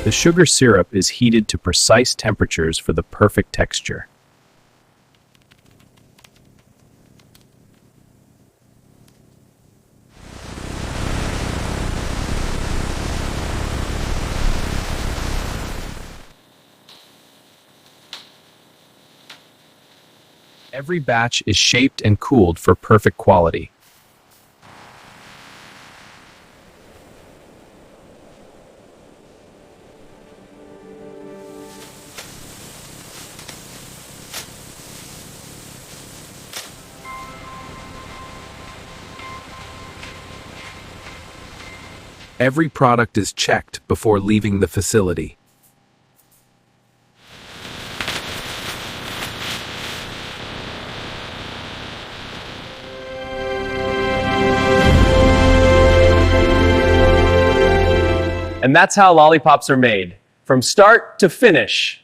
The sugar syrup is heated to precise temperatures for the perfect texture. Every batch is shaped and cooled for perfect quality. Every product is checked before leaving the facility. And that's how lollipops are made, from start to finish.